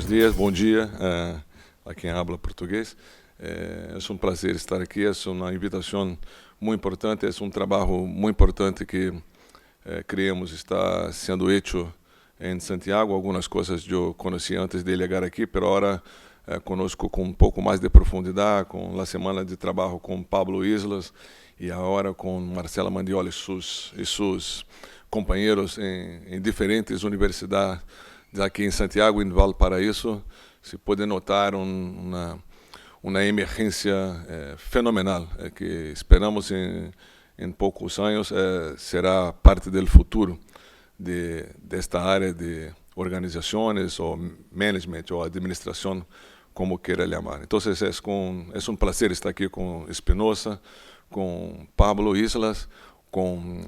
Buenos dias, bom dia a quem habla português. É um prazer estar aqui, é uma invitação muito importante, é um trabalho muito importante que creemos está sendo feito em Santiago. Algumas coisas eu conheci antes de chegar aqui, mas agora conosco com um pouco mais de profundidade, com a semana de trabalho com Pablo Islas e agora com Marcela Mandiola e seus companheiros em diferentes universidades aqui em Santiago e em Valparaíso. Se pode notar uma emergência fenomenal, que esperamos em poucos anos será parte do futuro desta área de organizações ou management ou administração, como queira chamar. Então, é um prazer estar aqui com Espinosa, com Pablo Islas, com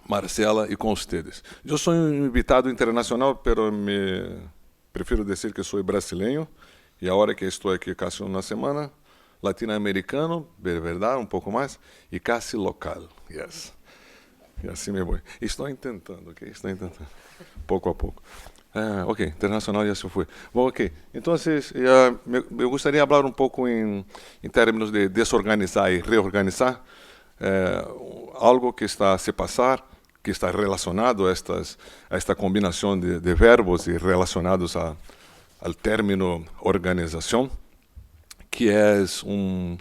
Marcela e com vocês. Eu sou um invitado internacional, mas prefiro dizer que sou brasileiro e agora que estou aqui quase uma semana, latino-americano, de verdade, um pouco mais, e quase local. Yes. E assim me vou. Estou tentando, ok? Estou tentando, pouco a pouco. Ok, internacional já se foi. Bom, ok. Então, eu gostaria de falar um pouco em termos de desorganizar e reorganizar, algo que está a se passar, que está relacionado a esta combinação de verbos e relacionados ao término organização, que é um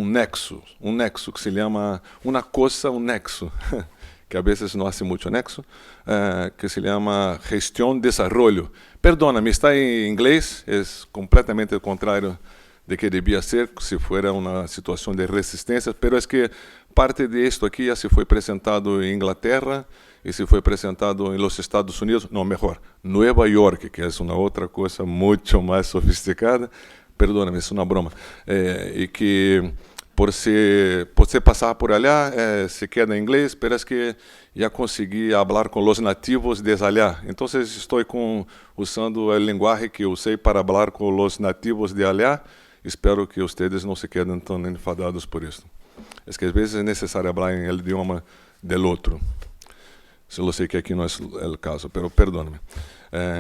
nexo que se chama uma coisa, um nexo, que a vezes não hace muito nexo, que se chama gestão de desarrollo. Perdona-me, está em inglês, é completamente o contrário de que devia ser se fuera uma situação de resistência, mas é que parte disto aqui já se foi apresentado em Inglaterra e se foi apresentado em los Estados Unidos, não, melhor, Nova York, que é uma outra coisa muito mais sofisticada. Perdona-me, é uma broma. E que por se passar por allá, se queda em inglês, mas que já consegui falar com os nativos de allá. Então, estou usando o linguagem que usei para falar com os nativos de allá. Espero que vocês não se quedem tão enfadados por isso. É que às vezes é necessário falar em el idioma del outro. Eu sei que aqui não é o caso, mas perdona-me.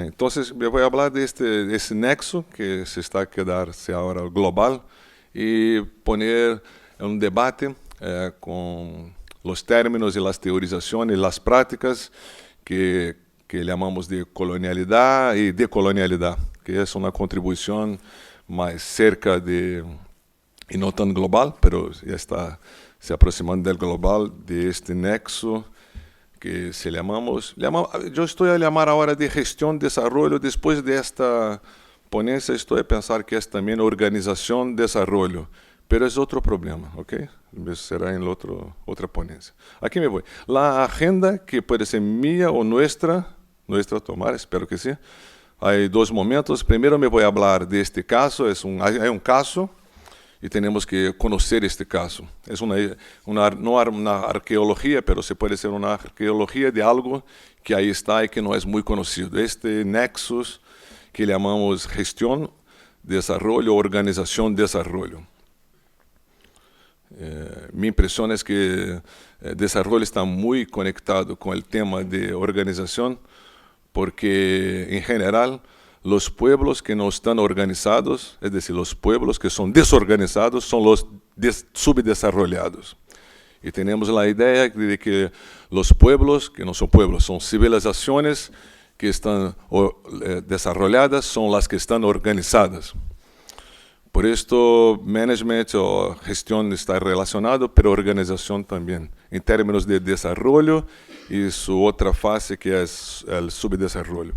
Então, eu vou falar desse nexo que se está a quedar-se agora global e poner um debate com os términos e as teorizações e as práticas que chamamos de colonialidade e decolonialidade, que é uma contribuição mais cerca de, e não tão global, mas já está se aproximando do global, de este nexo que se chamamos, eu estou a chamar agora de gestão de desenvolvimento. Depois desta ponência, estou a pensar que é também organização de desenvolvimento, mas é outro problema, ok? Será em outra ponência. Aqui me vou. A agenda, que pode ser minha ou nossa tomar, espero que sim. Há dois momentos. Primeiro me vou falar deste caso, é um caso, e temos que conhecer este caso. Não uma arqueologia, mas se pode ser uma arqueologia de algo que aí está e que não é muito conhecido. Este nexus que chamamos gestão, desenvolvimento, organização, desenvolvimento. Minha impressão é que desenvolvimento está muito conectado com o tema de organização, porque, em geral, os pueblos que não estão organizados, é decir, os pueblos que são desorganizados, são os subdesarrollados. E temos a ideia de que os pueblos, que não são pueblos, são civilizações que estão desarrolladas, são as que estão organizadas. Por isso, management ou gestão está relacionado, mas organização também, em termos de desenvolvimento e sua outra fase, que é o subdesarrollo.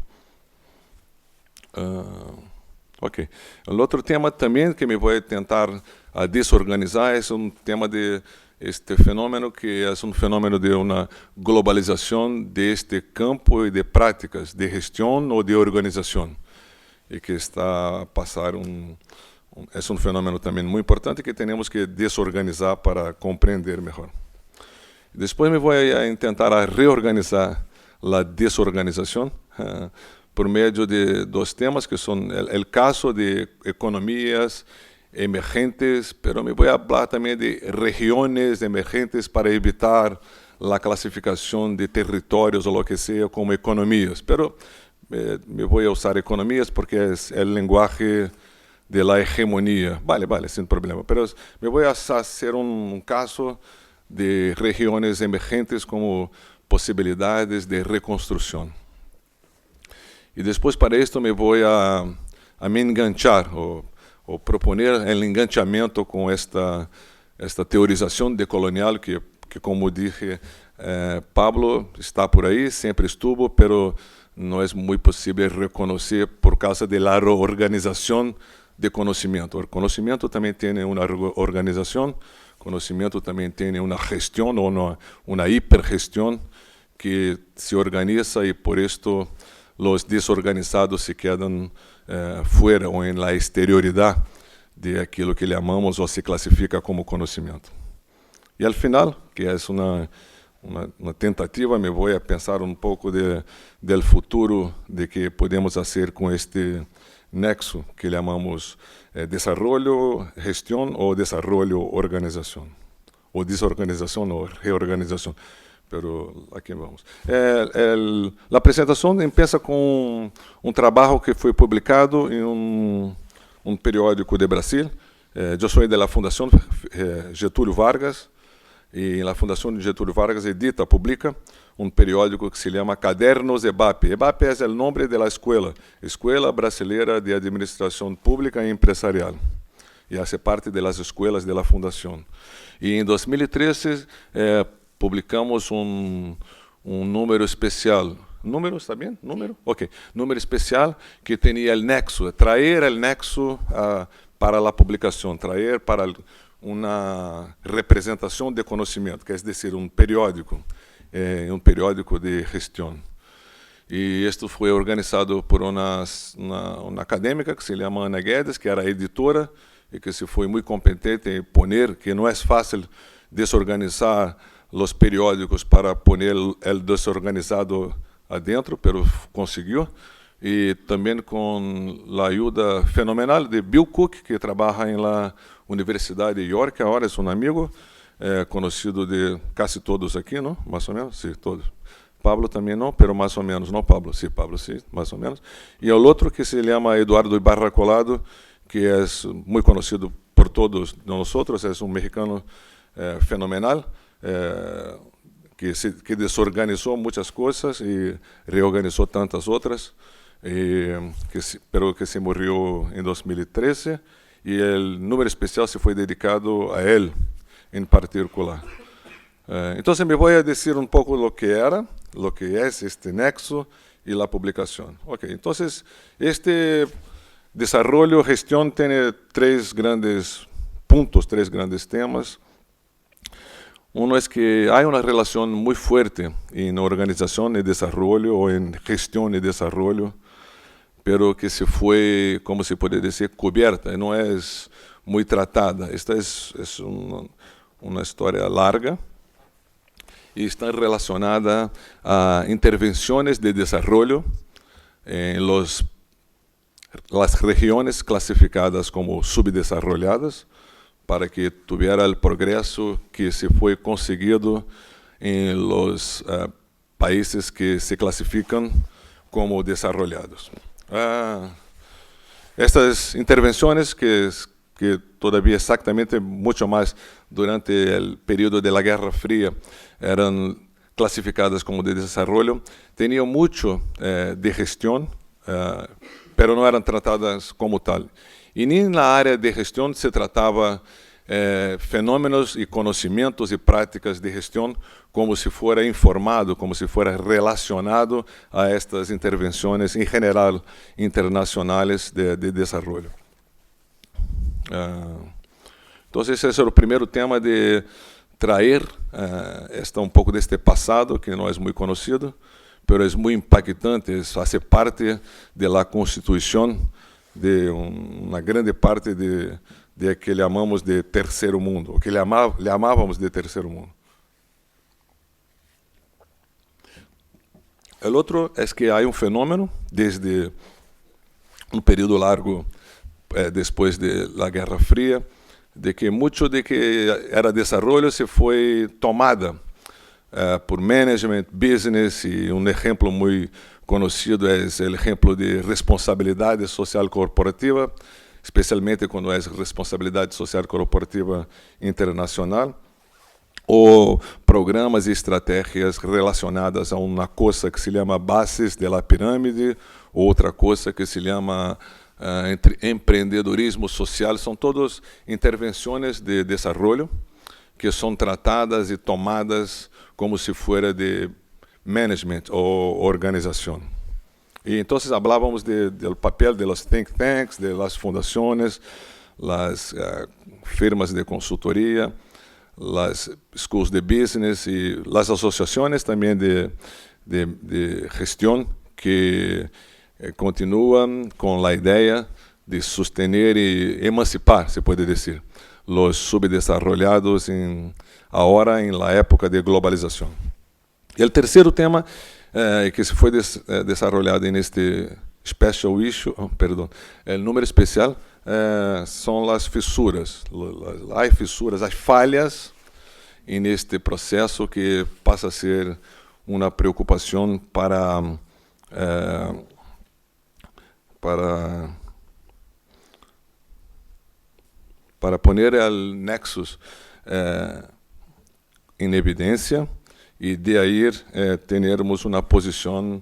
Ok. O outro tema também que me vou tentar a desorganizar é um tema de este fenômeno, que é um fenômeno de uma globalização deste campo e de práticas de gestão ou de organização, e que está a passar é um fenômeno também muito importante que temos que desorganizar para compreender melhor. Depois me vou tentar a reorganizar a desorganização por meio de dois temas, que são o caso de economias emergentes, mas me vou falar também de regiões emergentes para evitar a classificação de territórios ou o que seja como economias. Pero me vou a usar economías porque es el lenguaje de la hegemonía. Vale, sin problema. Pero me voy a hacer un caso de regiones emergentes como posibilidades de reconstrucción. Y después para esto me voy a me enganchar o proponer el enganchamiento con esta teorización decolonial que como dije, Pablo está por ahí, siempre estuvo, pero no es muy posible reconocer por causa de la organización de conocimiento. El conocimiento también tiene una organización, conocimiento también tiene una gestión o una hipergestión que se organiza y por esto los desorganizados se quedan fuera o en la exterioridad de aquilo que llamamos o se clasifica como conocimiento. Y al final, que es una tentativa, me voy a pensar un poco del futuro de que podemos hacer con este nexo que llamamos desarrollo, gestión o desarrollo, organización. O desorganización o reorganización. Pero aquí vamos. La presentación empieza con un trabajo que fue publicado en un periódico de Brasil. Yo soy de la Fundación Getúlio Vargas, y en la Fundación Getúlio Vargas edita, publica un periódico que se llama Cadernos EBAP. EBAP es el nombre de la escuela, Escuela Brasileira de Administración Pública y Empresarial, y hace parte de las escuelas de la Fundación. Y en 2013 publicamos un número especial. ¿Número está bien? ¿Número? Ok. Número especial que tenía el nexo, traer el nexo para la publicación, traer para una representación de conocimiento, que es decir, un periódico de gestión. Y esto fue organizado por una académica que se llama Ana Guedes, que era editora y que se fue muy competente en poner, que no es fácil desorganizar los periódicos para poner el desorganizado adentro, pero consiguió. Y también con la ayuda fenomenal de Bill Cook, que trabaja en la Universidad de York, ahora es un amigo conocido de casi todos aquí, ¿no? Más o menos, sí, todos. Pablo también no, pero más o menos, no Pablo, sí, más o menos. Y el otro que se llama Eduardo Ibarra Colado, que es muy conocido por todos nosotros, es un mexicano fenomenal, que desorganizó muchas cosas y reorganizó tantas otras, pero que se murió en 2013, y el número especial se fue dedicado a él en particular. Entonces me voy a decir un poco lo que es este nexo y la publicación. Okay, entonces, este desarrollo, gestión tiene tres grandes puntos, tres grandes temas. Uno es que hay una relación muy fuerte en organización y desarrollo o en gestión y desarrollo, pero que se fue, como se puede decir, cubierta, no es muy tratada. Esta es una historia larga y está relacionada a intervenciones de desarrollo en las regiones clasificadas como subdesarrolladas, para que tuviera el progreso que se fue conseguido en los países que se clasifican como desarrollados. Estas intervenciones que todavía exactamente mucho más durante el periodo de la Guerra Fría eran clasificadas como de desarrollo, tenían mucho de gestión, pero no eran tratadas como tal. Y ni en la área de gestión se trataba fenómenos y conocimientos y prácticas de gestión como si fuera informado, como si fuera relacionado a estas intervenciones en general internacionales de desarrollo. Entonces ese es el primer tema, de traer un poco de este pasado que no es muy conocido, pero es muy impactante, hace parte de la constitución de una grande parte de que llamamos de terceiro mundo, o que llamábamos de terceiro mundo. El otro es que hay un fenómeno desde un periodo largo después de la Guerra Fría, de que mucho de que era desarrollo se fue tomada por management, business, y un ejemplo muy conocido es el ejemplo de responsabilidad social corporativa, especialmente cuando es responsabilidad social corporativa internacional, ou programas e estratégias relacionadas a uma coisa que se chama bases de la pirâmide, outra coisa que se chama empreendedorismo social. São todas intervenções de desenvolvimento que são tratadas e tomadas como se fuera de management ou organização. E então falávamos do papel de los think tanks, de las fundações, las firmas de consultoria, las schools de business y las asociaciones también de gestión que continúan con la idea de sostener y emancipar, se puede decir, los subdesarrollados ahora en la época de globalización. Y el tercer tema que se fue desarrollado en este special issue, el número especial, são as fissuras, as fissuras, as falhas neste processo que passa a ser uma preocupação para poner o nexus em evidência e de aí termos uma posição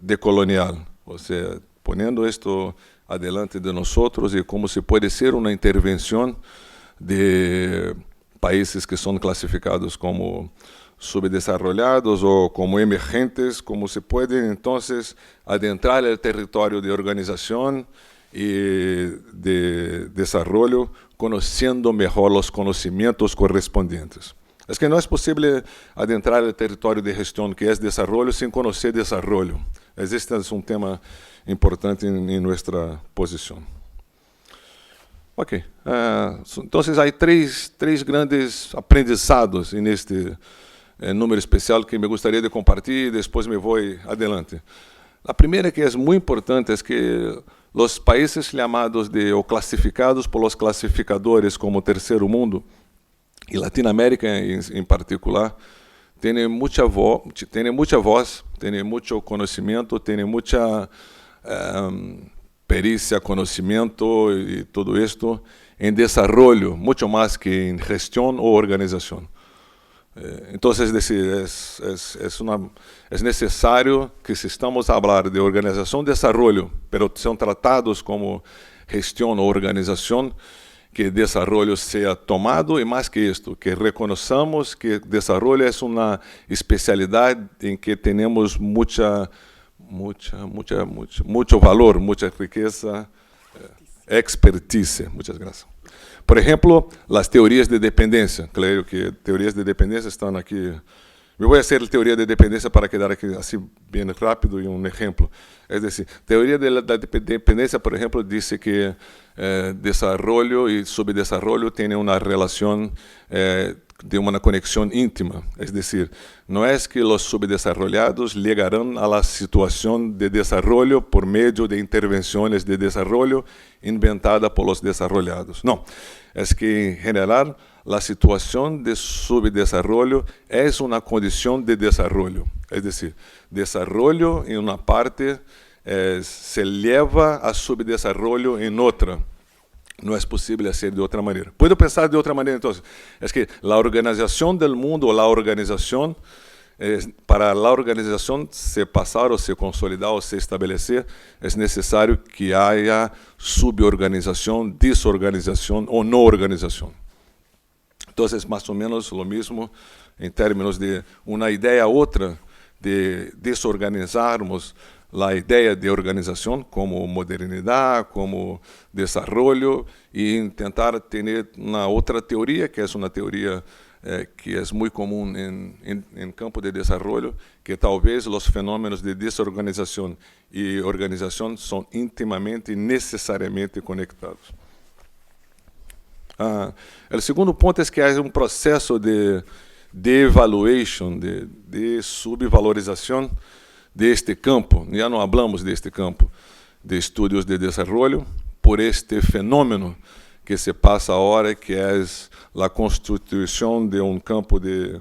decolonial, ou seja, ponendo isto adelante de nosotros e como se pode ser uma intervenção de países que são classificados como subdesarrollados ou como emergentes, como se pode então adentrar o território de organização e de desenvolvimento, conhecendo melhor os conhecimentos correspondentes. É que não é possível adentrar o território de gestão que é desenvolvimento sem conhecer desenvolvimento. Este é um tema importante em nossa posição. Ok. Então, há três grandes aprendizados neste número especial que me gostaria de compartilhar e depois me vou adelante. A primeira que é muito importante é que os países chamados ou classificados por los classificadores como terceiro mundo, e Latinoamérica em particular, têm muita voz, têm muito conhecimento, têm muita perícia, conhecimento e tudo isto em desenvolvimento, muito mais que em gestão ou organização. Então, é necessário que, se estamos a falar de organização de desenvolvimento, mas são tratados como gestão ou organização, que desenvolvimento seja tomado e mais que isto, que reconheçamos que desenvolvimento é uma especialidade em que temos muito valor, muita riqueza, expertise. Muitas graças. Por exemplo, as teorias de dependência. Claro que teorias de dependência estão aqui. Eu vou fazer a teoria de dependência para quedar aqui assim bem rápido e exemplo. É decir, teoria da dependência, por exemplo, diz que desenvolvimento e subdesenvolvimento têm uma relação de uma conexão íntima. É decir, não é que os subdesarrollados chegarão à situação de desenvolvimento por meio de intervenções de desenvolvimento inventadas por los desarrollados. Não, é que, em geral, a situação de subdesenvolvimento é uma condição de desenvolvimento. É decir, desenvolvimento em uma parte se leva a subdesenvolvimento em outra. Não é possível ser de outra maneira. Puedo pensar de outra maneira, então. É que a organização do mundo, ou a organização, para a organização se passar ou se consolidar ou se estabelecer, é necessário que haja suborganização, desorganização ou não organização. Então, é mais ou menos o mesmo em termos de uma ideia outra de desorganizarmos a ideia de organização como modernidade, como desenvolvimento, e tentar ter uma outra teoria, que é uma teoria que é muito comum em campo de desenvolvimento, que talvez os fenômenos de desorganização e organização são intimamente e necessariamente conectados. O segundo ponto é que há um processo de evaluation, de subvalorização deste campo. Já não falamos deste campo de estudos de desenvolvimento por este fenômeno que se passa agora, que é a constituição de um campo de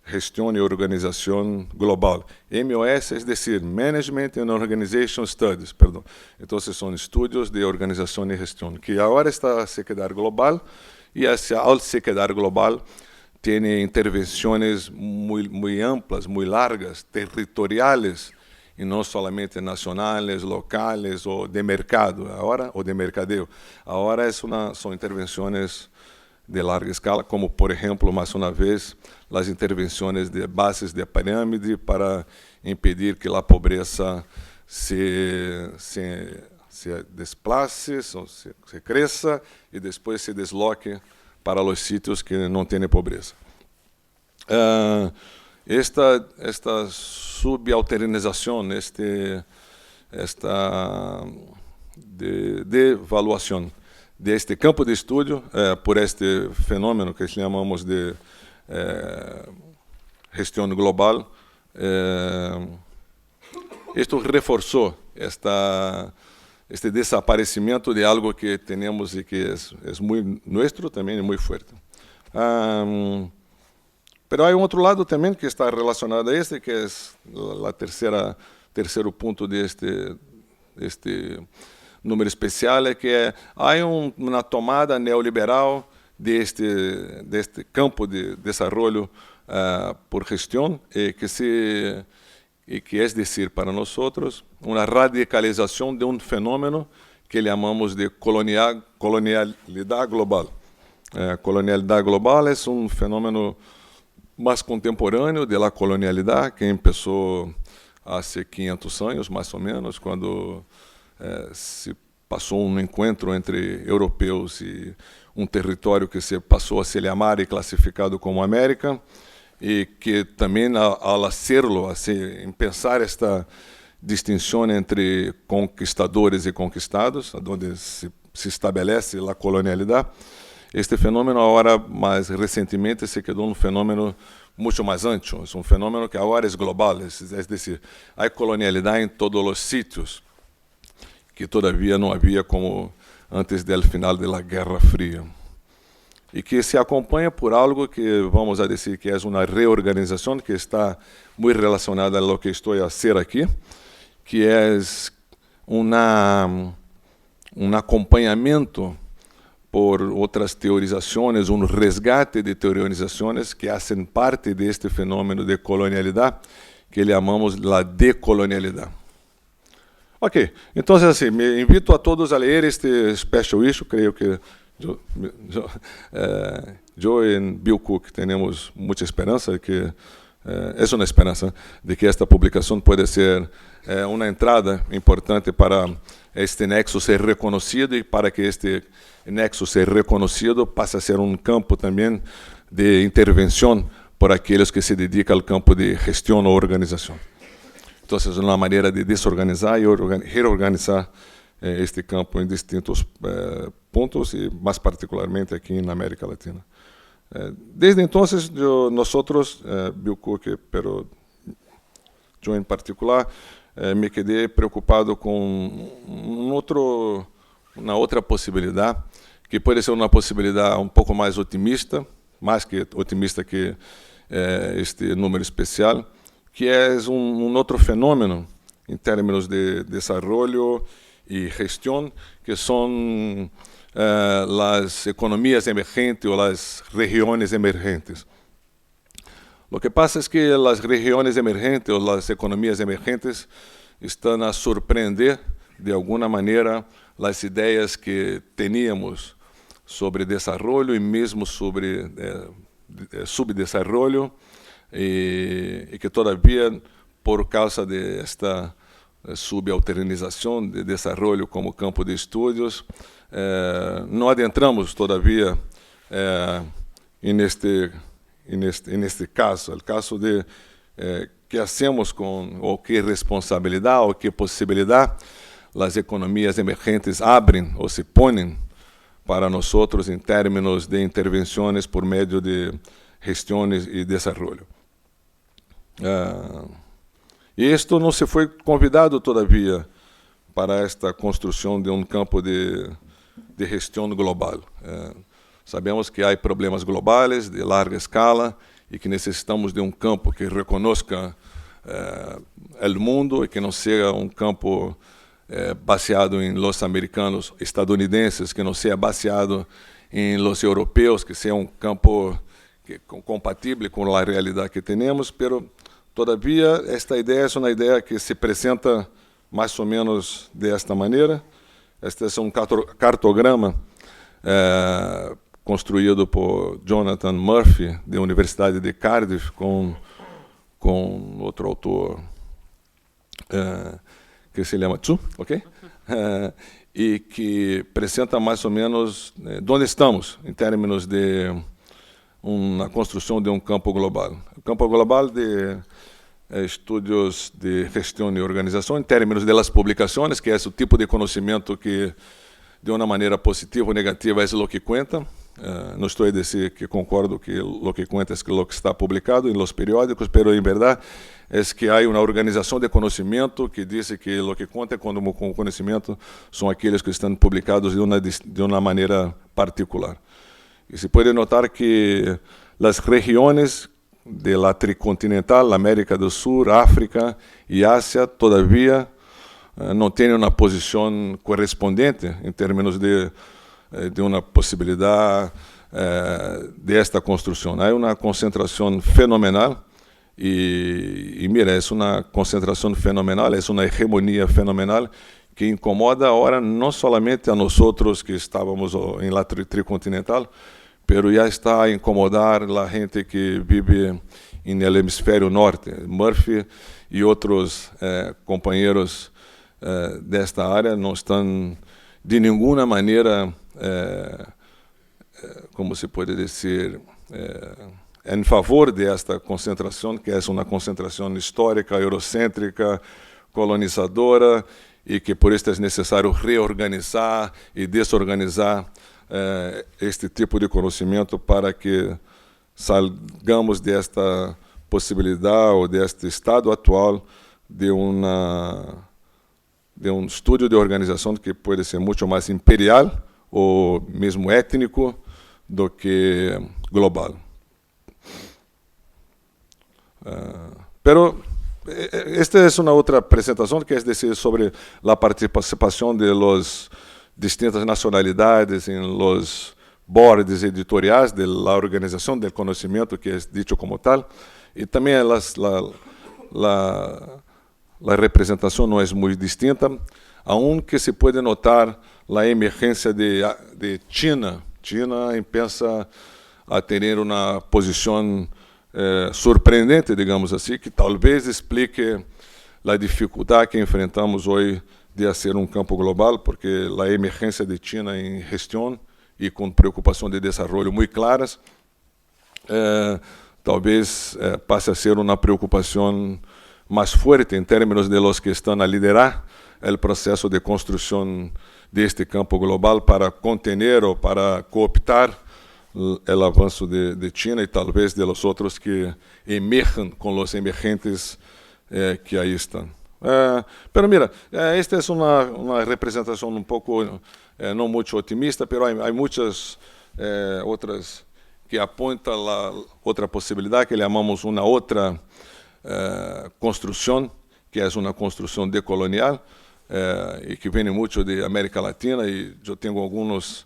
Gestión y Organización Global. MOS es decir, Management and Organization Studies, perdón. Entonces son estudios de organización y gestión, que ahora está a se quedar global, y al se quedar global tiene intervenciones muy amplias, muy largas, territoriales, y no solamente nacionales, locales o de mercado, ahora, o de mercadeo. Ahora son intervenciones de larga escala, como por ejemplo, más una vez, las intervenciones de bases de pirámide para impedir que la pobreza se desplace, se crezca y después se desloque para los sitios que no tienen pobreza. Esta subalternización, esta devaluación de este campo de estudio por este fenómeno que llamamos de gestión global, esto reforzó este desaparecimiento de algo que tenemos y que es muy nuestro también y muy fuerte. Pero hay un otro lado también que está relacionado a este, que es tercero punto de este número especial, es que hay una tomada neoliberal de este campo de desarrollo por gestión, que es decir, para nosotros, una radicalización de un fenómeno que llamamos de colonialidad global. Colonialidad global es un fenómeno más contemporáneo de la colonialidad, que empezó hace 500 años, más o menos, cuando se passou um encontro entre europeus e um território que se passou a se chamar e classificado como América, e que também, ao hacerlo, em pensar esta distinção entre conquistadores e conquistados, onde se estabelece a colonialidade, este fenômeno, agora, mais recentemente, se quedou um fenômeno muito mais ancho, é um fenômeno que agora é global, é decir, há colonialidade em todos os sítios, que todavia não havia como antes do final da Guerra Fria. E que se acompanha por algo que, vamos a dizer, que é uma reorganização que está muito relacionada a lo que estou a fazer aqui, que é um acompanhamento por outras teorizações, um resgate de teorizações que fazem parte deste fenômeno de colonialidade, que chamamos a decolonialidade. Ok, então, assim, me invito a todos a ler este special issue, creio que eu e Bill Cook temos muita esperança que é uma esperança de que esta publicação pode ser uma entrada importante para este nexo ser reconhecido e para que este nexo ser reconhecido passe a ser um campo também de intervenção por aqueles que se dedicam ao campo de gestão ou organização. Então, é uma maneira de desorganizar e reorganizar este campo em distintos pontos e mais particularmente aqui na América Latina. Desde então, nós, Bill Cook, pero eu em particular, me quedei preocupado com uma outra possibilidade, que pode ser uma possibilidade um pouco mais otimista que este número especial, que é um outro fenômeno em termos de desenvolvimento e gestão, que são as economias emergentes ou as regiões emergentes. O que passa é que as regiões emergentes ou as economias emergentes estão a surpreender, de alguma maneira, as ideias que teníamos sobre desenvolvimento e mesmo sobre subdesenvolvimento, e que todavia, por causa desta subalternização de desenvolvimento como campo de estudos, não adentramos todavia neste caso, o caso de que hacemos com, ou que responsabilidade, ou que possibilidade as economias emergentes abrem ou se põem para nós em termos de intervenções por meio de gestões e desenvolvimento. E isto não se foi convidado todavia para esta construção de um campo de gestão global. Sabemos que há problemas globais de larga escala e que necessitamos de um campo que reconozca o mundo e que não seja um campo baseado em los americanos estadunidenses, que não seja baseado em los europeus, que seja um campo compatível com a realidade que temos, pero todavia esta ideia é uma ideia que se apresenta mais ou menos desta maneira. Este é um cartograma construído por Jonathan Murphy, da Universidade de Cardiff, com outro autor que se chama Tzu, ok? E que apresenta mais ou menos onde estamos em termos de uma construção de um campo global. O campo global de estudos de gestão e organização, em termos das publicações, que é o tipo de conhecimento que, de uma maneira positiva ou negativa, é o que conta. Não estou a dizer que concordo que o que conta é o que está publicado em los periódicos, mas, em verdade, é que há uma organização de conhecimento que diz que o que conta como conhecimento são aqueles que estão publicados de uma maneira particular. E se pode notar que as regiões de la tricontinental, América do Sul, África e Ásia, todavia não têm uma posição correspondente em termos de uma possibilidade desta construção. Há uma concentração fenomenal e mira, é uma concentração fenomenal, é uma hegemonia fenomenal que incomoda agora não somente a nós que estávamos em la tricontinental, pero já está a incomodar a gente que vive no hemisfério norte. Murphy e outros companheiros desta área não estão de nenhuma maneira, como se pode dizer, em favor desta concentração, que é uma concentração histórica, eurocêntrica, colonizadora, e que por isso é necessário reorganizar e desorganizar este tipo de conhecimento para que salgamos desta possibilidade ou deste estado atual de um estudo de organização que pode ser muito mais imperial ou mesmo étnico do que global. Pero esta é uma outra apresentação que é dizer sobre a participação de los distintas nacionalidades em los boards editoriais da organização do conhecimento, que é dito como tal, e também a representação não é muito distinta, aunque se pode notar a emergência de China. China pensa a ter uma posição surpreendente, digamos assim, que talvez explique a dificuldade que enfrentamos hoje de ser um campo global, porque a emergência de China em gestão e com preocupação de desenvolvimento muito claras, talvez passe a ser uma preocupação mais forte em termos de los que estão a liderar o processo de construção deste campo global para contener ou para cooptar o avanço de China e talvez de los outros que emerjam com os emergentes que aí estão. Pero mira, esta é uma representação um pouco não muito otimista, pero há muitas outras que apontam a outra possibilidade que chamamos uma outra construção, que é uma construção decolonial e que vem muito de América Latina, e eu tenho algumas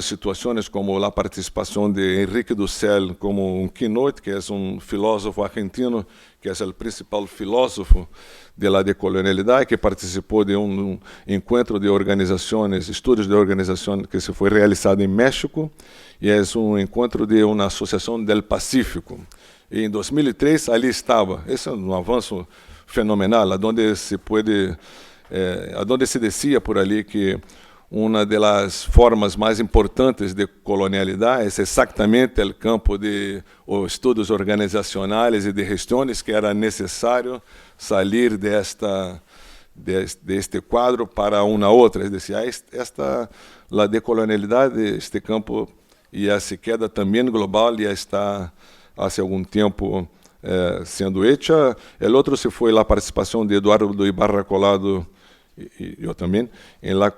situações como a participação de Henrique Dussel como um keynote, que é um filósofo argentino, que é o principal filósofo da decolonialidade, que participou de um encontro de organizações, estudos de organização que se foi realizado em México, e é um encontro de uma associação del Pacífico. E em 2003 ali estava. Esse é um avanço fenomenal, onde se dizia por ali que uma das formas mais importantes de colonialidade é exatamente o campo de estudos organizacionais e de gestões, que era necessário sair deste quadro para uma outra. É decir, a decolonialidade, este campo, já se queda também global, já está há algum tempo sendo hecha. O outro se foi a participação de Eduardo Ibarra Colado, e eu também, em la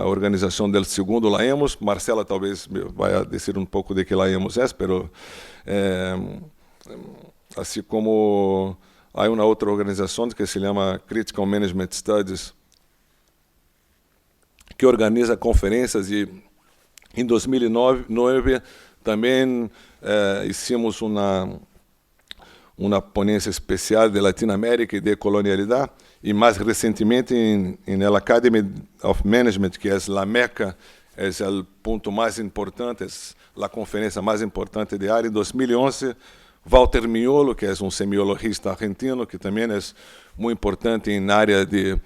organização do segundo Laemos. Marcela talvez vai dizer um pouco de que Laemos é, pero Assim como há uma outra organização que se chama Critical Management Studies, que organiza conferências, e em 2009 também hicimos uma ponência especial de Latinoamérica e de colonialidade, e mais recentemente em la Academy of Management, que é a Meca, é o ponto mais importante, é a conferência mais importante de área. Em 2011, Walter Mignolo, que é um semiologista argentino, que também é muito importante na área de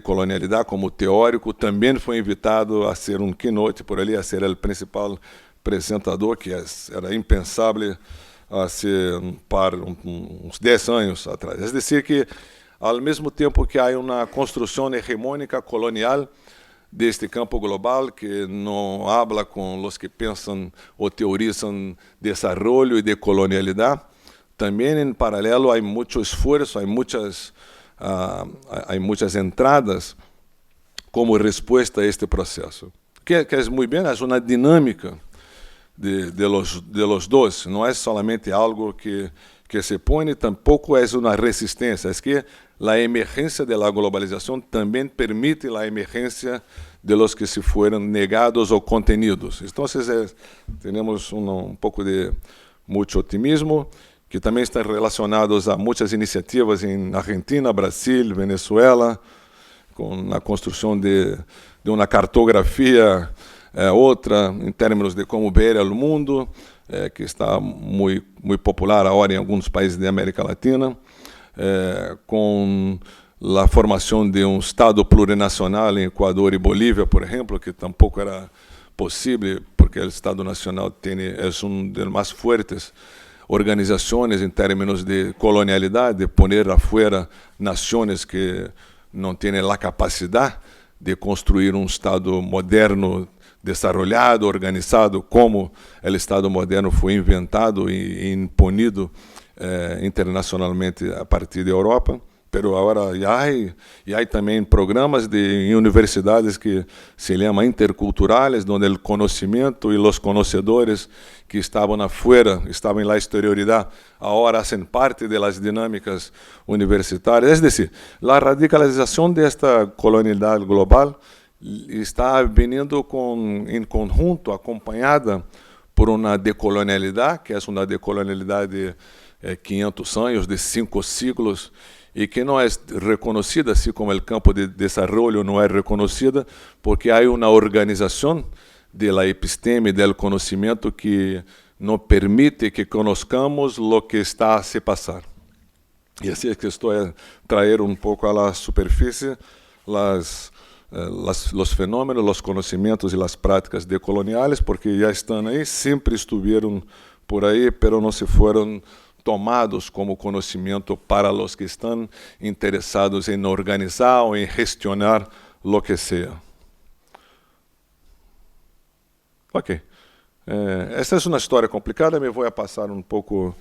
colonialidade como teórico, também foi invitado a ser um keynote por ali, a ser o principal apresentador, que era impensável há uns 10 anos atrás. É dizer que, ao mesmo tempo que há uma construção hegemônica colonial deste campo global, que não habla com os que pensam ou teorizam desenvolvimento e de colonialidade, também, em paralelo, há muito esforço, há muitas entradas como resposta a este processo. Que é muito bem, é uma dinâmica de los dois, não é solamente algo que se põe, tampouco é uma resistência, é que a emergência da globalização também permite a emergência de los que se foram negados ou contenidos. Então, temos pouco de muito otimismo, que também está relacionados a muitas iniciativas em Argentina, Brasil, Venezuela, com a construção de uma cartografia outra, em termos de como ver o mundo, que está muito popular agora em alguns países da América Latina, com a formação de um Estado plurinacional em Equador e Bolívia, por exemplo, que tampouco era possível, porque o Estado Nacional é um dos mais fortes organizações em termos de colonialidade, de poner afuera nações que não têm a capacidade de construir um Estado moderno, desarrollado, organizado, como o Estado moderno foi inventado e imponido internacionalmente a partir da Europa. Pero agora há também programas em universidades que se chamam interculturais, onde o conhecimento e os conhecedores que estavam afuera, estavam na exterioridade, agora fazem parte das dinâmicas universitárias. É decir, a radicalização desta colonialidade global está vindo em conjunto, acompanhada por uma decolonialidade, que é uma decolonialidade de 500 anos, de 5 siglos, e que não é reconhecida, assim como o campo de desenvolvimento não é reconhecida, porque há uma organização da episteme, do conhecimento, que não permite que conozcamos o que está a se passar. E assim é que estou a trazer pouco à superfície os fenômenos, os conhecimentos e as práticas decoloniais, porque já estão aí, sempre estiveram por aí, pero não se foram tomados como conhecimento para os que estão interessados em organizar ou em gestionar lo que seja. Ok. Esta é uma história complicada, me vou passar pouco.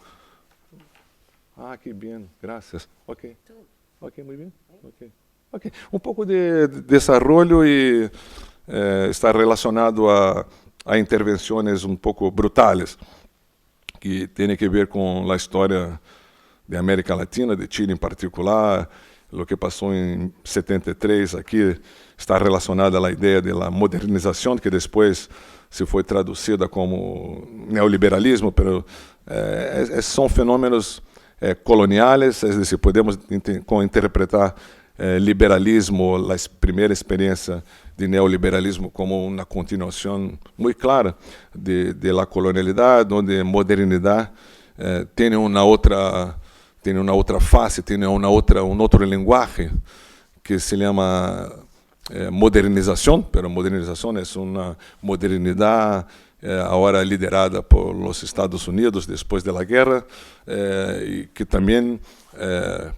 Ah, que bem, graças. Ok. Ok, muito bem. Ok. Pouco de desenvolvimento e está relacionado a intervenções pouco brutais, que tem que ver com a história da América Latina, de Chile em particular. O que passou em 73 aqui está relacionado à ideia da modernização, que depois se foi traduzida como neoliberalismo, mas são fenômenos coloniais, é decir, podemos interpretar liberalismo, a primeira experiência de neoliberalismo, como uma continuação muito clara de la colonialidade, onde modernidade tem uma outra face, tem um outro linguagem que se chama modernização, pero modernização é uma modernidade agora liderada por los Estados Unidos depois da guerra, e que também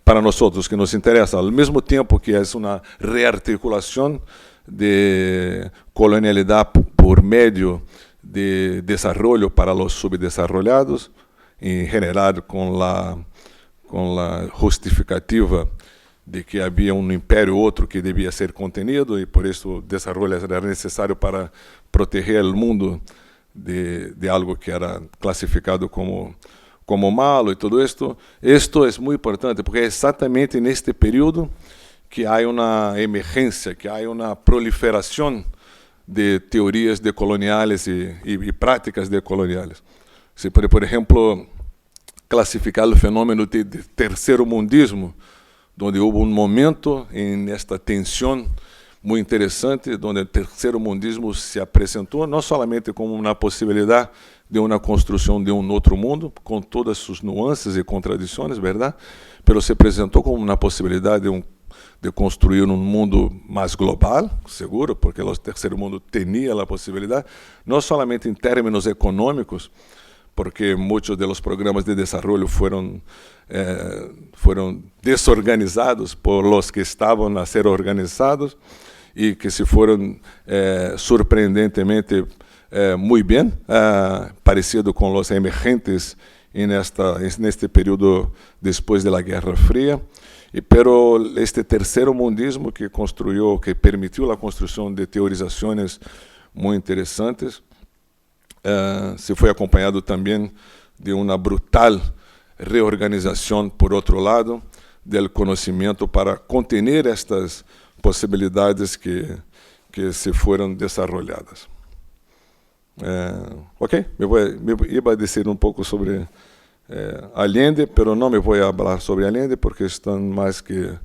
para nós que nos interessa, ao mesmo tempo que é uma rearticulação de colonialidade por meio de desenvolvimento para os subdesarrollados, em geral com a justificativa de que havia um império outro que devia ser contenido, e por isso o desenvolvimento era necessário para proteger o mundo de algo que era classificado como como malo e tudo isto. Isto é muito importante, porque é exatamente neste período que há uma emergência, que há uma proliferação de teorias decoloniales e práticas decoloniales. Se pode, por exemplo, classificar o fenômeno de terceiro mundismo, onde houve um momento nesta tensão muito interessante, onde o terceiro mundismo se apresentou não somente como uma possibilidade de uma construção de um outro mundo, com todas suas nuances e contradições, verdade? Mas se apresentou como uma possibilidade de construir um mundo mais global, seguro, porque o terceiro mundo tinha a possibilidade, não somente em termos econômicos, porque muitos dos programas de desenvolvimento foram desorganizados por los que estavam a ser organizados e que se foram surpreendentemente muito bem, parecido com os emergentes neste período depois da Guerra Fria. Pero este terceiro mundismo que permitiu a construção de teorizações muito interessantes, se foi acompanhado também de uma brutal reorganização, por outro lado, do conhecimento para conter estas possibilidades que se foram desenvolvidas. Ok, iba a dizer um pouco sobre Allende, pero não me vou falar sobre Allende porque estão mais que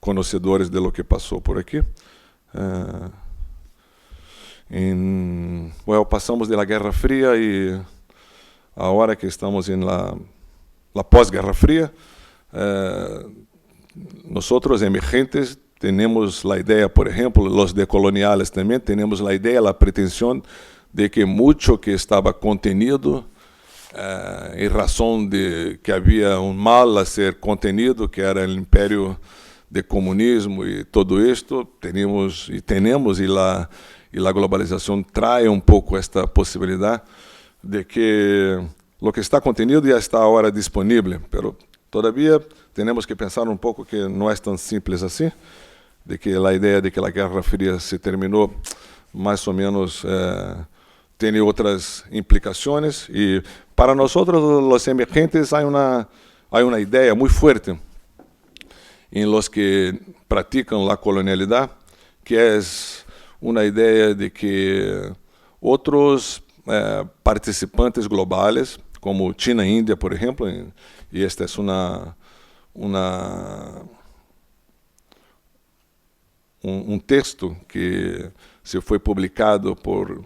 conhecedores de lo que passou por aqui. Passamos da Guerra Fria e agora que estamos na pós-Guerra Fria, nós emergentes temos a ideia, por exemplo, os decoloniales também, temos a ideia, a pretensão de que muito que estava contenido, em razão de que havia um mal a ser contenido, que era o império de comunismo e tudo isto, temos e a globalização traz um pouco esta possibilidade de que o que está contenido já está agora disponível, mas todavia temos que pensar um pouco que não é tão simples assim, de que a ideia de que a Guerra Fria se terminou mais ou menos tem outras implicações e para nós os emergentes há uma ideia muito forte em los que praticam a colonialidade, que é uma ideia de que outros participantes globais, como China e Índia, por exemplo, e esta é um texto que se foi publicado por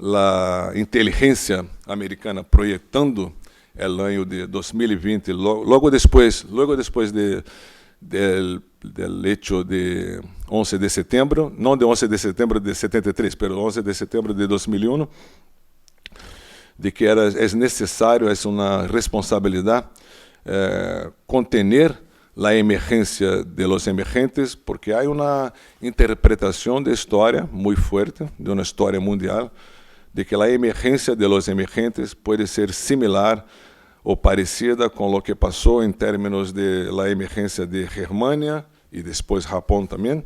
a inteligência americana projetando o ano de 2020, logo depois del hecho de 11 de setembro, não de 11 de setembro de 73, mas 11 de setembro de 2001, de que é necessário, é uma responsabilidade contener a emergência de los emergentes, porque há uma interpretação de história muito forte, de uma história mundial, de que a emergência de los emergentes pode ser similar ou parecida com o que passou em termos de la emergência de Germânia e depois Japão também,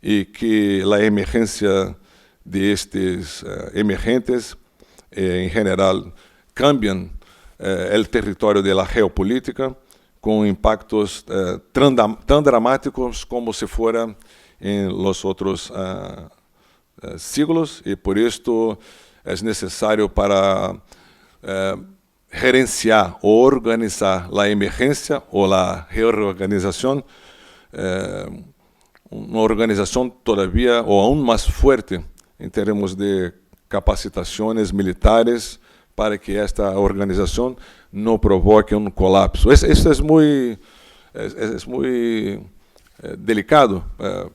e que a emergência de estes emergentes, em geral, cambiam o território da geopolítica com impactos tão dramáticos como se fora em los outros siglos, e por isto é necessário para gerenciar ou organizar a emergência ou a reorganização, uma organização todavia ou aún mais forte em termos de capacitações militares para que esta organização não provoque um colapso. Isso é muito delicado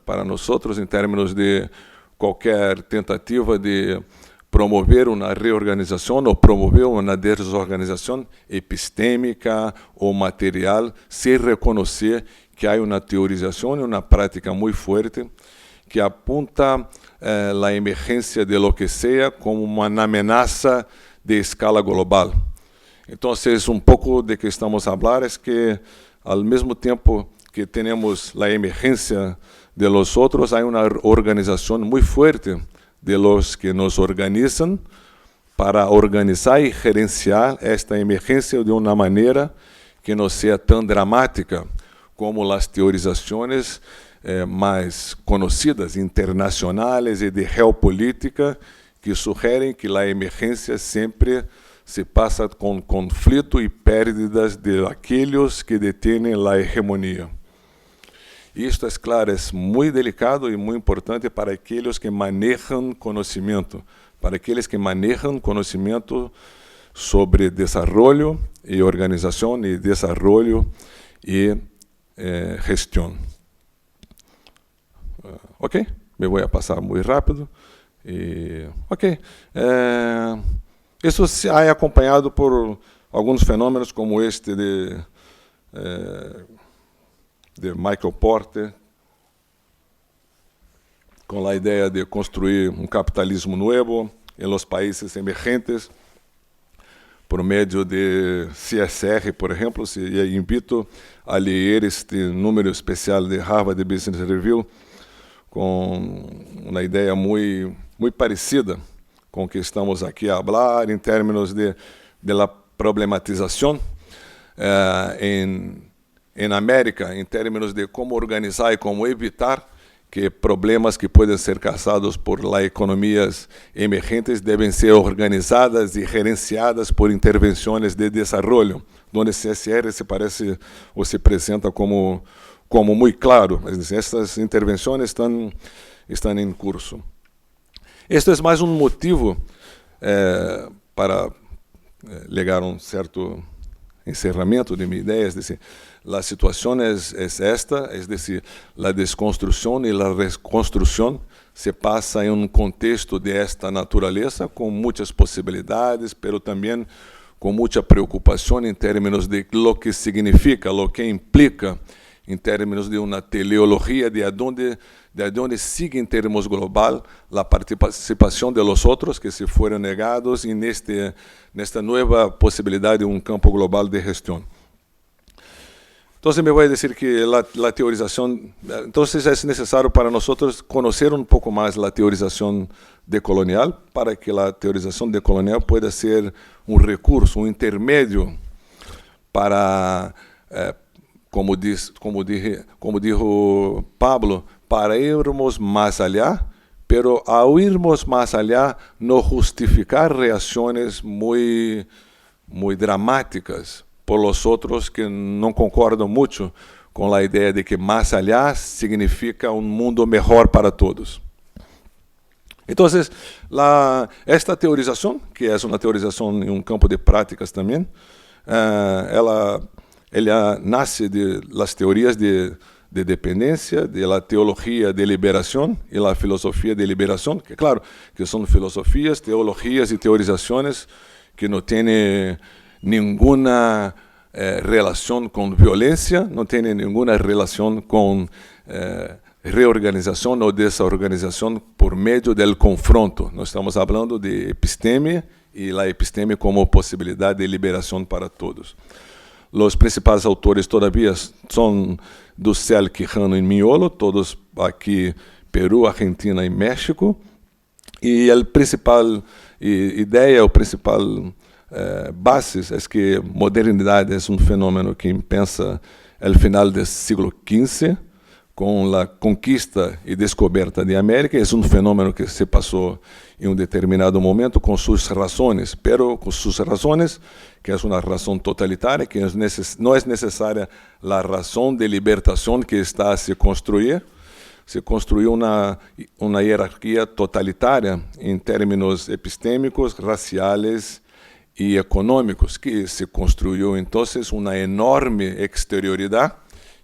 para nós em termos de qualquer tentativa de promover uma reorganização ou promover uma desorganização epistêmica ou material, sem reconhecer que há uma teorização e uma prática muito forte que apunta a emergência de lo que seja como uma ameaça de escala global. Então, um pouco de que estamos a falar é que, ao mesmo tempo que temos a emergência de los outros, há uma organização muito forte de los que nos organizam para organizar e gerenciar esta emergência de uma maneira que não seja tão dramática como as teorizações mais conhecidas, internacionais e de geopolítica, que sugerem que a emergência sempre se passa com conflito e pérdidas de aqueles que detêm a hegemonia. Isto, é claro, é muito delicado e muito importante para aqueles que manejam conhecimento, para aqueles que manejam conhecimento sobre desenvolvimento e organização e desenvolvimento e gestão. Ok? Me vou passar muito rápido. Ok. Isso se é acompanhado por alguns fenômenos como este de Michael Porter, com a ideia de construir um capitalismo novo em los países emergentes, por meio de CSR, por exemplo. Invito a ler este número especial de Harvard Business Review, com uma ideia muito parecida com o que estamos aqui a falar, em termos de la problematização em América, em termos de como organizar e como evitar que problemas que podem ser causados por economias emergentes devem ser organizadas e gerenciadas por intervenções de desenvolvimento, onde CSR se parece ou se apresenta como muito claro. Estas intervenções estão em curso. Este é mais um motivo para legar certo encerramento de minha ideia, é decir, a situação é esta, é decir, a desconstrução e a reconstrução se passa em contexto de esta natureza, com muitas possibilidades, mas também com muita preocupação em termos de lo que significa, lo que implica, em termos de uma teleologia de onde sigue em termos global a participação de los outros que se foram negados e nesta nova possibilidade de um campo global de gestão. Então, me vai dizer que a teorização, então é necessário para nós conhecer um pouco mais a teorização decolonial, para que a teorização decolonial pueda ser um recurso, um intermédio para como dijo Pablo, para irmos mais allá, pero ao irmos mais allá, não justificar reações muito dramáticas por los outros que não concordam muito com a ideia de que mais allá significa um mundo melhor para todos. Então, esta teorização, que é uma teorização em um campo de práticas também, ela nasce de las teorias de dependência, de la teologia de liberação e la filosofia de liberação, que claro, que são filosofias, teologias e teorizações que não têm nenhuma relação com violência, não têm nenhuma relação com reorganização ou desorganização por meio do confronto. Nós estamos falando de episteme e a episteme como possibilidade de liberação para todos. Os principais autores todavia são do Cel Quijano e Miolo, todos aqui Peru, Argentina e México. E a principal ideia, o principal base é que modernidade é um fenômeno que pensa no final do século XV, com a conquista e descoberta de América. É um fenômeno que se passou em um determinado momento com suas razões, pero com suas razões, que é uma razão totalitária, que não é necessária a razão de libertação que está a se construir. Se construiu uma hierarquia totalitária em termos epistêmicos, raciais e econômicos, que se construiu, então, uma enorme exterioridade.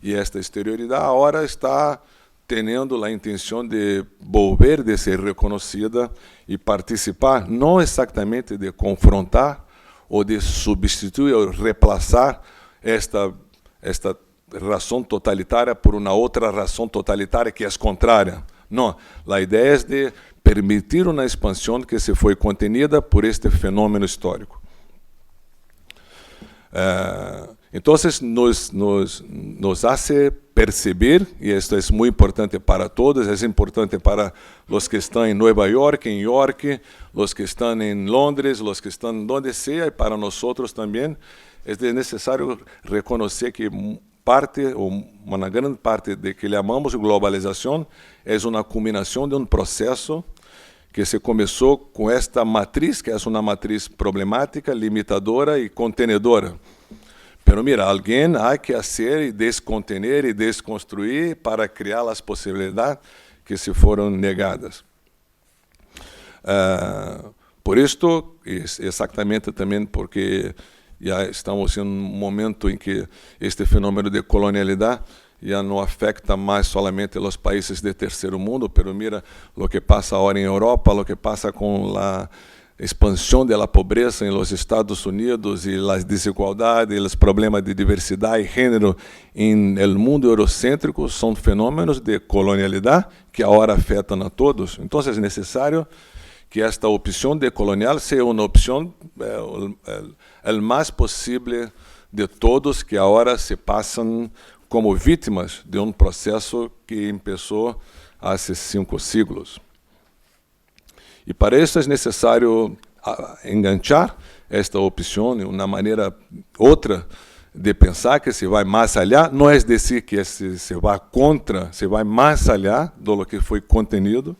E esta exterioridade agora está tendo a intenção de volver, de ser reconhecida e participar, não exatamente de confrontar ou de substituir ou reemplaçar esta razão totalitária por uma outra razão totalitária que é contrária. Não, a ideia é de permitir uma expansão que se foi contenida por este fenômeno histórico. Entonces nos hace perceber, y esto es muy importante para todos, es importante para los que están en Nueva York, los que están en Londres, los que están donde sea, y para nosotros también, es necesario reconocer que parte, o una gran parte de que llamamos globalización, es una culminación de un proceso que se comenzó con esta matriz, que es una matriz problemática, limitadora y contenedora. Pero mira, alguien hay que hacer y descontener y desconstruir para crear las posibilidades que se fueron negadas. Por esto, exactamente también porque ya estamos en un momento en que este fenómeno de colonialidad ya no afecta más solamente a los países de tercer mundo, pero mira lo que pasa ahora en Europa, lo que pasa con la expansión de la pobreza en los Estados Unidos y las desigualdades y los problemas de diversidad y género en el mundo eurocéntrico son fenómenos de colonialidad que ahora afectan a todos. Entonces es necesario que esta opción de colonial sea una opción el más posible de todos que ahora se pasan como víctimas de un proceso que empezó hace 5 siglos. E para isso é necessário enganchar esta opção, uma maneira outra de pensar que se vai mais allá, não é dizer que se vai contra, se vai mais allá do que foi contenido,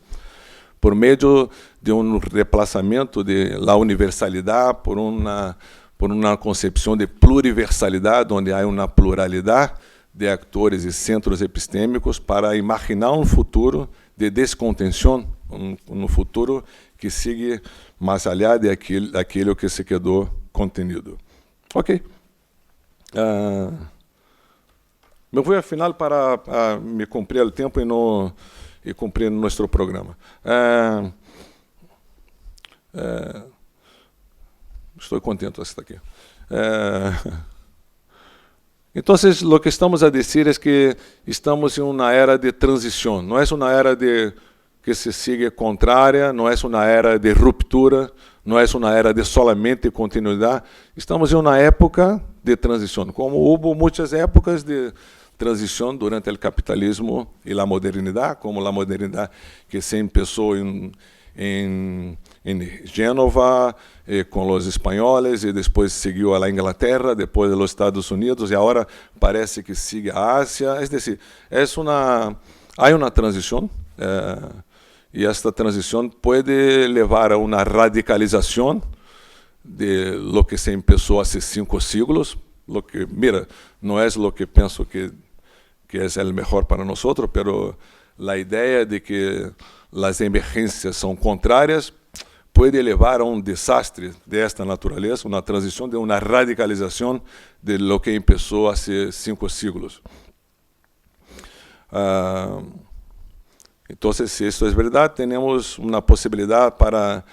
por meio de um reemplazamento de la universalidade por uma concepção de pluriversalidade, onde há uma pluralidade de atores e centros epistêmicos para imaginar um futuro de descontenção, um futuro que siga mais allá de aquilo que se quedou contenido. Ok. Me vou ao final para me cumprir o tempo e cumprir nosso programa. Estou contente de estar aqui. Então, o que estamos a dizer é que estamos em uma era de transição. Não é uma era de que se sigue contrária, não é uma era de ruptura, não é uma era de solamente continuidade. Estamos em uma época de transição, como houve muitas épocas de transição durante o capitalismo e a modernidade, como a modernidade que se começou em Génova, com os espanhóis, e depois seguiu a Inglaterra, depois os Estados Unidos, e agora parece que sigue a Ásia. É decir, há uma transição, e esta transição pode levar a uma radicalização de lo que se começou há 5 siglos. Lo que, mira, não é o que penso que é o melhor para nós, pero a ideia de que as emergências são contrárias pode levar a um desastre desta natureza, uma transição de uma radicalização de lo que começou há 5 siglos. Então, se isso é verdade, temos uma possibilidade para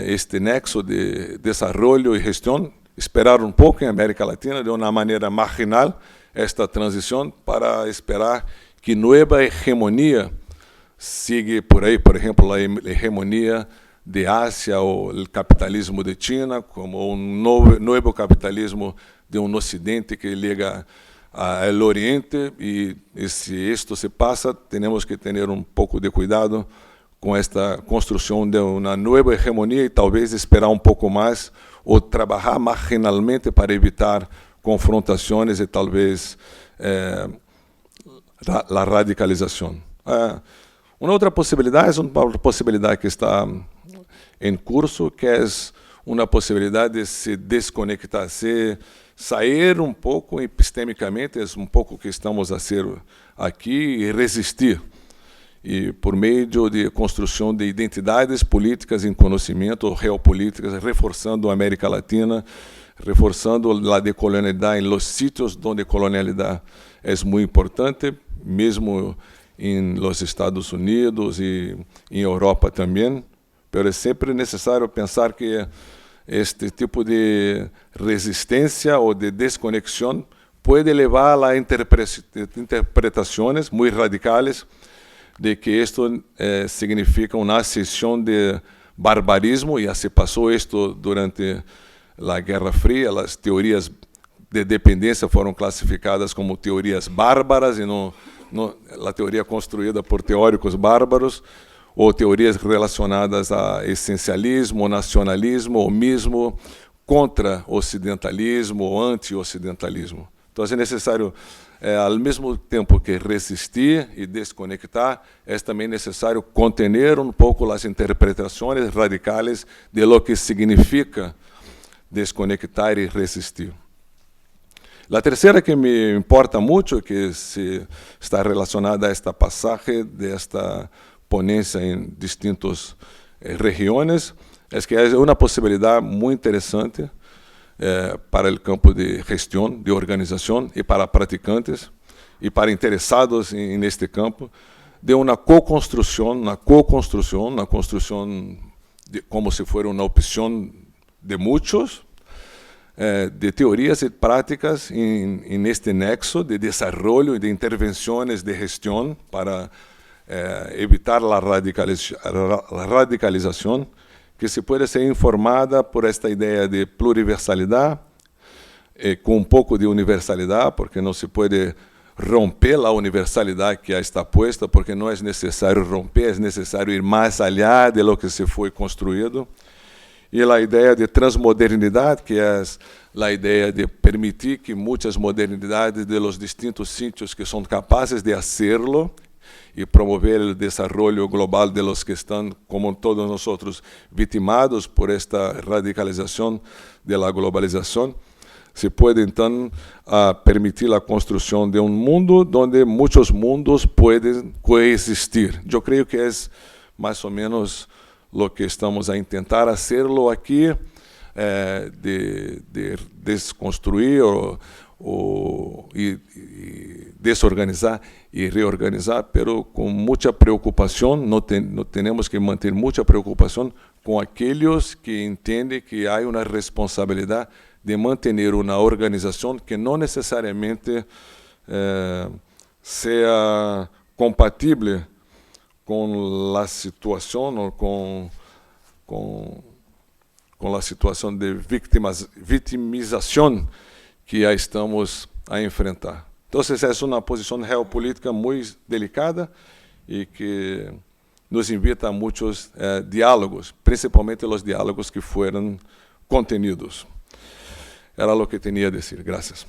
este nexo de desenvolvimento e gestão, esperar um pouco em América Latina, de uma maneira marginal, esta transição, para esperar que nova hegemonia siga por aí, por exemplo, a hegemonia de Ásia ou o capitalismo de China, como um novo capitalismo de um Ocidente que liga ao Oriente, e se isto se passa, temos que ter pouco de cuidado com esta construção de uma nova hegemonia e talvez esperar um pouco mais ou trabalhar marginalmente para evitar confrontações e talvez a radicalização. Uma outra possibilidade é uma possibilidade que está em curso, que é uma possibilidade de se desconectar, sair um pouco epistemicamente, é um pouco o que estamos a ser aqui, e resistir. E por meio de construção de identidades políticas em conhecimento, geopolíticas, reforçando a América Latina, reforçando a decolonialidade em los sítios onde a colonialidade é muito importante, mesmo em los Estados Unidos e em Europa também. Mas é sempre necessário pensar que este tipo de resistência ou de desconexão pode levar a interpretações muito radicais de que isto significa uma ascensão de barbarismo, e já se passou isto durante a Guerra Fria, as teorias de dependência foram classificadas como teorias bárbaras, e a teoria construída por teóricos bárbaros, ou teorias relacionadas a essencialismo, nacionalismo, ou mesmo contra-ocidentalismo ou anti-ocidentalismo. Então, é necessário, ao mesmo tempo que resistir e desconectar, é também necessário contener um pouco as interpretações radicais de lo que significa desconectar e resistir. A terceira que me importa muito, que está relacionada a esta passagem desta ponência em distintas regiões, é que é uma possibilidade muito interessante para o campo de gestão, de organização, e para praticantes, e para interessados neste campo, de uma co-construção, uma construção como se fosse uma opção de muitos, de teorias e práticas neste nexo de desenvolvimento e de intervenções de gestão para evitar a radicalização, que se pode ser informada por esta ideia de pluriversalidade, com um pouco de universalidade, porque não se pode romper a universalidade que já está posta, porque não é necessário romper, é necessário ir mais allá de lo que se foi construído. E a ideia de transmodernidade, que é a ideia de permitir que muitas modernidades de los distintos sítios que são capazes de hacerlo e promover o desenvolvimento global de los que estão, como todos nós, vitimados por esta radicalização da globalização, se pode, então, permitir a construção de um mundo onde muitos mundos podem coexistir. Eu creio que é mais ou menos o que estamos a tentar hacerlo aqui, de desconstruir e desorganizar e reorganizar, pero com muita preocupação, não temos que manter muita preocupação com aqueles que entendem que há uma responsabilidade de manter uma organização que não necessariamente seja compatível com a situação ou com a situação de vitimização que já estamos a enfrentar. Então, essa é uma posição geopolítica muito delicada e que nos invita a muitos diálogos, principalmente os diálogos que foram contenidos. Era o que tinha a dizer. Graças.